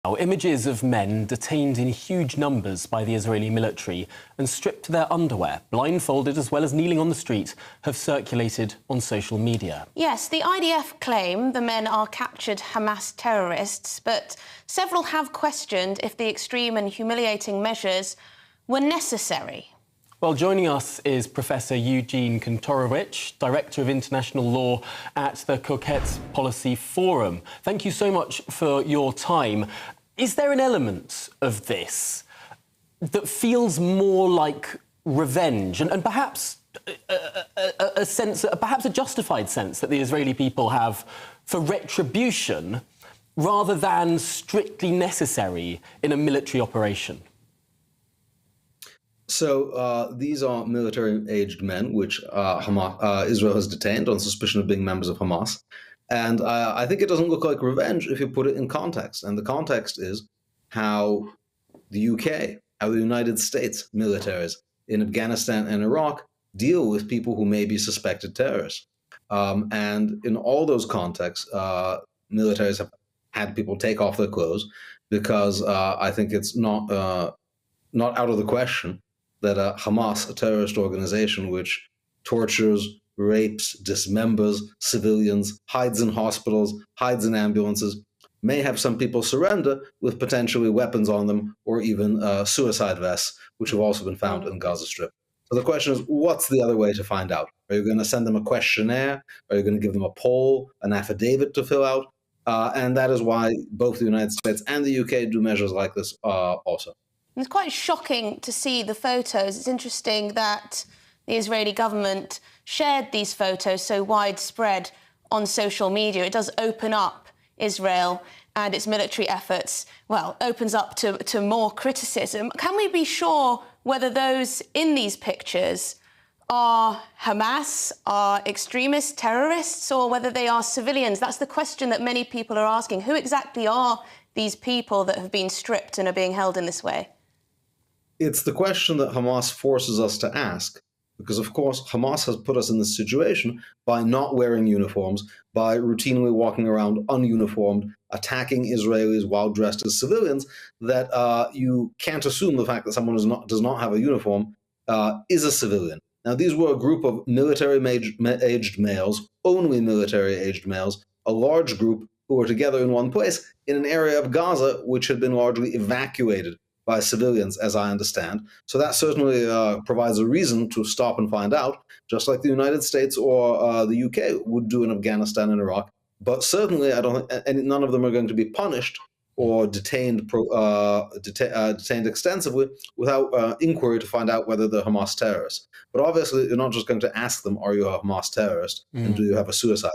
Now, images of men detained in huge numbers by the Israeli military and stripped to their underwear, blindfolded as well as kneeling on the street, have circulated on social media. Yes, the IDF claim the men are captured Hamas terrorists, but several have questioned if the extreme and humiliating measures were necessary. Well, joining us is Professor Eugene Kantorowicz, Director of International Law at the Coquette Policy Forum. Thank you so much for your time. Is there an element of this that feels more like revenge and perhaps a sense, perhaps a justified sense that the Israeli people have for retribution rather than strictly necessary in a military operation? So these are military-aged men, which Israel has detained on suspicion of being members of Hamas. And I think it doesn't look like revenge if you put it in context. And the context is how the UK, how the United States militaries in Afghanistan and Iraq deal with people who may be suspected terrorists. And in all those contexts, militaries have had people take off their clothes because I think it's not out of the question that Hamas, a terrorist organization which tortures, rapes, dismembers civilians, hides in hospitals, hides in ambulances, may have some people surrender with potentially weapons on them or even suicide vests, which have also been found in Gaza Strip. So the question is, what's the other way to find out? Are you going to send them a questionnaire? Are you going to give them a poll, an affidavit to fill out? And that is why both the United States and the UK do measures like this also. It's quite shocking to see the photos. It's interesting that the Israeli government shared these photos so widespread on social media. It does open up Israel and its military efforts, well, opens up to more criticism. Can we be sure whether those in these pictures are Hamas, are extremist terrorists, or whether they are civilians? That's the question that many people are asking. Who exactly are these people that have been stripped and are being held in this way? It's the question that Hamas forces us to ask, because, of course, Hamas has put us in this situation by not wearing uniforms, by routinely walking around ununiformed, attacking Israelis while dressed as civilians, that you can't assume the fact that someone does not have a uniform is a civilian. Now, these were a group of military-aged males, only military-aged males, a large group who were together in one place in an area of Gaza which had been largely evacuated by civilians, as I understand. So that certainly provides a reason to stop and find out, just like the United States or the UK would do in Afghanistan and Iraq. But certainly, I don't think none of them are going to be punished or detained extensively without inquiry to find out whether they're Hamas terrorists. But obviously, you're not just going to ask them, are you a Hamas terrorist, and do you have a suicide?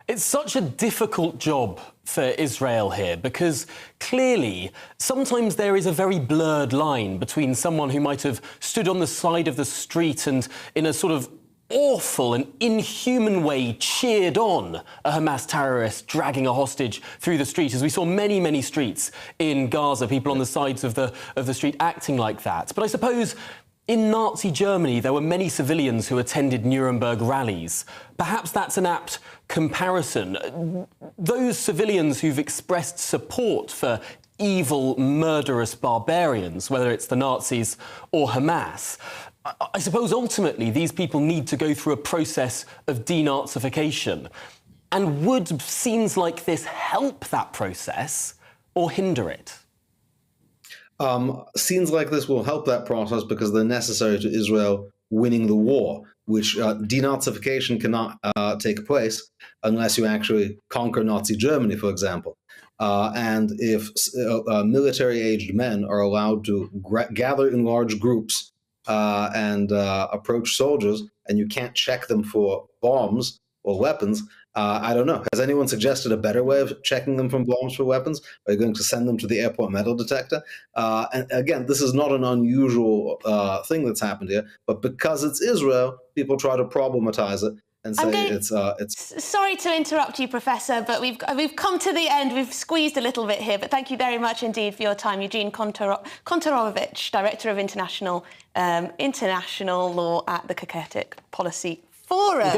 It's such a difficult job for Israel here because clearly sometimes there is a very blurred line between someone who might have stood on the side of the street and in a sort of awful and inhuman way cheered on a Hamas terrorist dragging a hostage through the street, as we saw many streets in Gaza, people on the sides of the street acting like that. But I suppose in Nazi Germany, there were many civilians who attended Nuremberg rallies. Perhaps that's an apt comparison. Those civilians who've expressed support for evil, murderous barbarians, whether it's the Nazis or Hamas, I suppose ultimately these people need to go through a process of denazification. And would scenes like this help that process or hinder it? Scenes like this will help that process because they're necessary to Israel winning the war, which denazification cannot take place unless you actually conquer Nazi Germany, for example. And if military-aged men are allowed to gather in large groups and approach soldiers, and you can't check them for bombs or weapons, I don't know. Has anyone suggested a better way of checking them for bombs for weapons? Are you going to send them to the airport metal detector? And again, this is not an unusual thing that's happened here, but because it's Israel, people try to problematize it and say it's... Sorry to interrupt you, Professor, but we've come to the end. We've squeezed a little bit here, but thank you very much indeed for your time. Eugene Kantorowicz, Director of International Law at the Coquette Policy Forum.